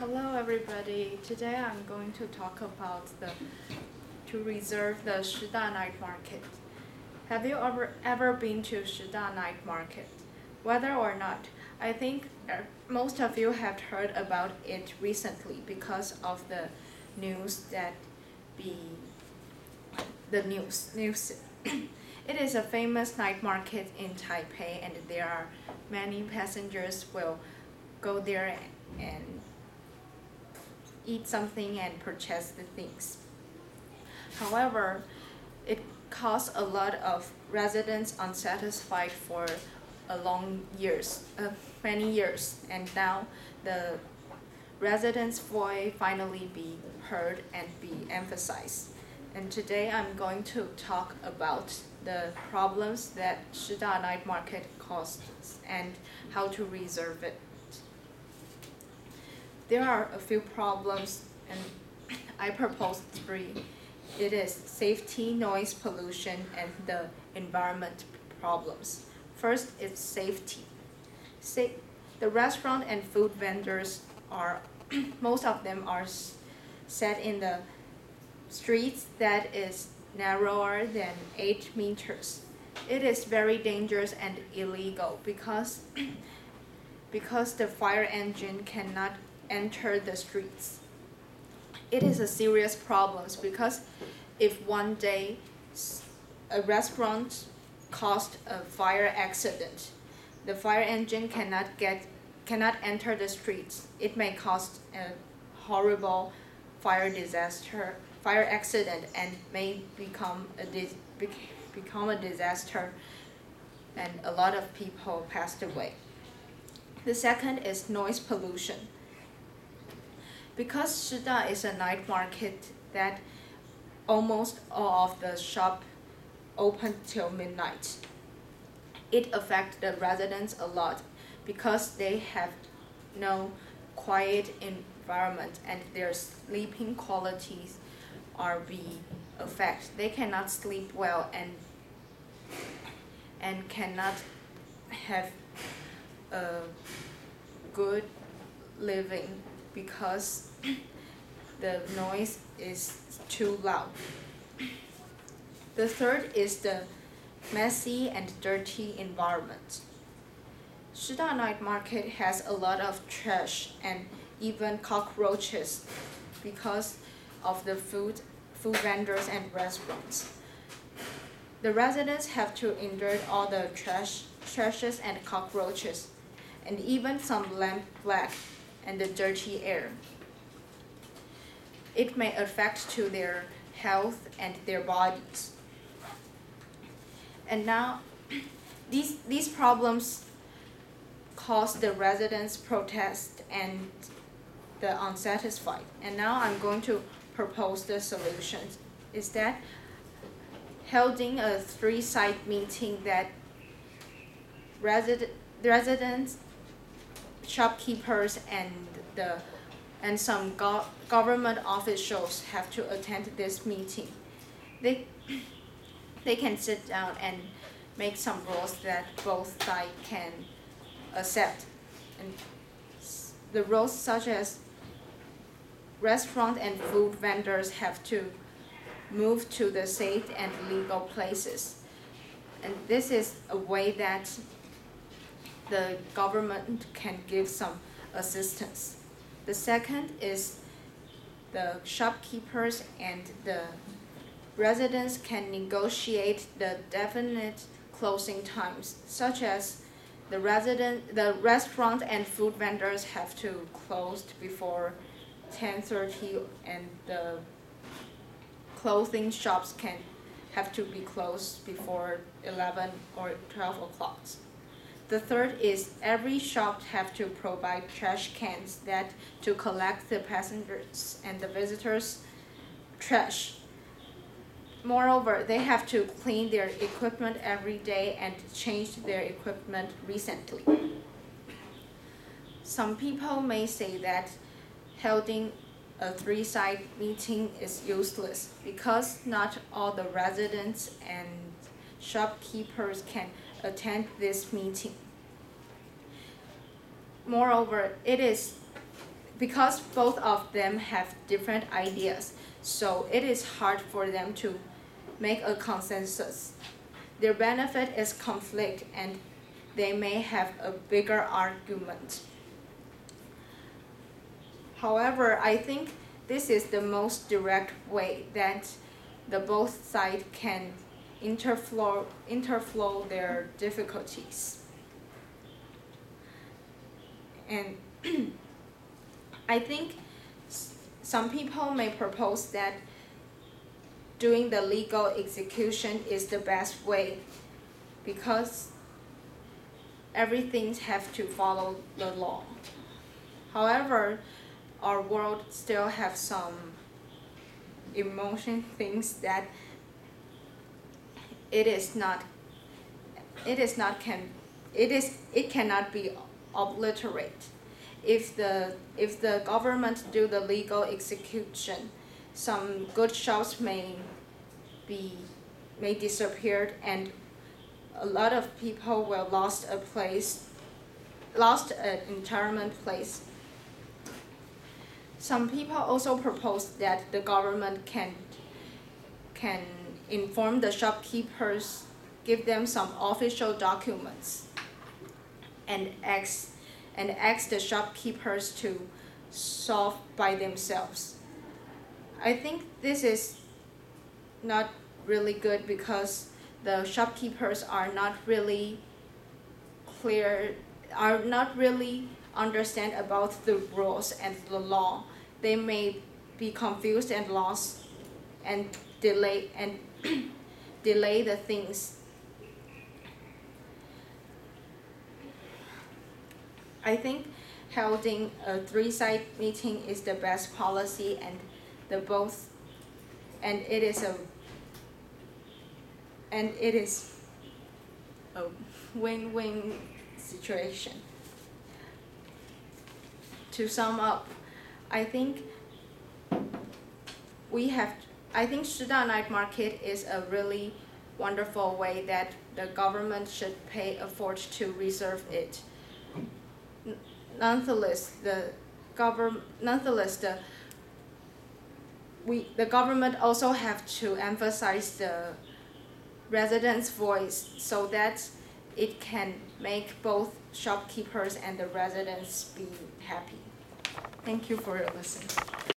Hello everybody. Today I'm going to talk about to reserve the Shida night market. Have you ever been to Shida night market? Whether or not, I think most of you have heard about it recently because of the news that be the news. It is a famous night market in Taipei, and there are many passengers will go there and eat something and purchase the things. However, it caused a lot of residents unsatisfied for many years, and now the residents' voice finally be heard and be emphasized. And today I'm going to talk about the problems that Shida Night Market causes and how to resolve it. There are a few problems, and I propose three. It is safety, noise pollution, and the environment problems. First is safety. The restaurant and food vendors are, most of them are set in the streets that is narrower than 8 meters. It is very dangerous and illegal because the fire engine cannot enter the streets. It is a serious problem because if one day a restaurant caused a fire accident, the fire engine cannot enter the streets. It may cause a horrible fire accident, and may become a disaster, and a lot of people passed away. The second is noise pollution. Because Shida is a night market that almost all of the shop open till midnight, it affects the residents a lot because they have no quiet environment and their sleeping qualities are being affected. They cannot sleep well and cannot have a good living because the noise is too loud. The third is the messy and dirty environment. Shida Night Market has a lot of trash and even cockroaches because of the food vendors and restaurants. The residents have to endure all the trashes and cockroaches, and even some lamp black and the dirty air. It may affect to their health and their bodies. And now, these problems cause the residents protest and the unsatisfied. And now I'm going to propose the solutions. Is that holding a three-side meeting that residents, shopkeepers, and some government officials have to attend this meeting. They can sit down and make some rules that both sides can accept. And the rules such as restaurant and food vendors have to move to the safe and legal places. And this is a way that the government can give some assistance. The second is the shopkeepers and the residents can negotiate the definite closing times, such as the restaurant and food vendors have to close before 10:30, and the clothing shops can have to be closed before 11 or 12 o'clock. The third is every shop have to provide trash cans to collect the passengers and the visitors' trash. Moreover, they have to clean their equipment every day and change their equipment recently. Some people may say that holding a three-side meeting is useless because not all the residents and shopkeepers can attend this meeting. Moreover, it is because both of them have different ideas, so it is hard for them to make a consensus. Their benefit is conflict, and they may have a bigger argument. However, I think this is the most direct way that the both sides can interflow their difficulties. And I think some people may propose that doing the legal execution is the best way because everything have to follow the law. However, our world still have some emotion things that it cannot be obliterated. If the government do the legal execution, some good shops may disappear, and a lot of people will lost an retirement place. Some people also propose that the government can inform the shopkeepers, give them some official documents, and ask the shopkeepers to solve by themselves. I think this is not really good because the shopkeepers are not really understand about the rules and the law. They may be confused and lost and delay the things. I think holding a three-side meeting is the best policy, and it is a win-win situation. To sum up, I think Shida Night Market is a really wonderful way that the government should pay effort to reserve it. Nonetheless, the government also have to emphasize the residents' voice so that it can make both shopkeepers and the residents be happy. Thank you for your listening.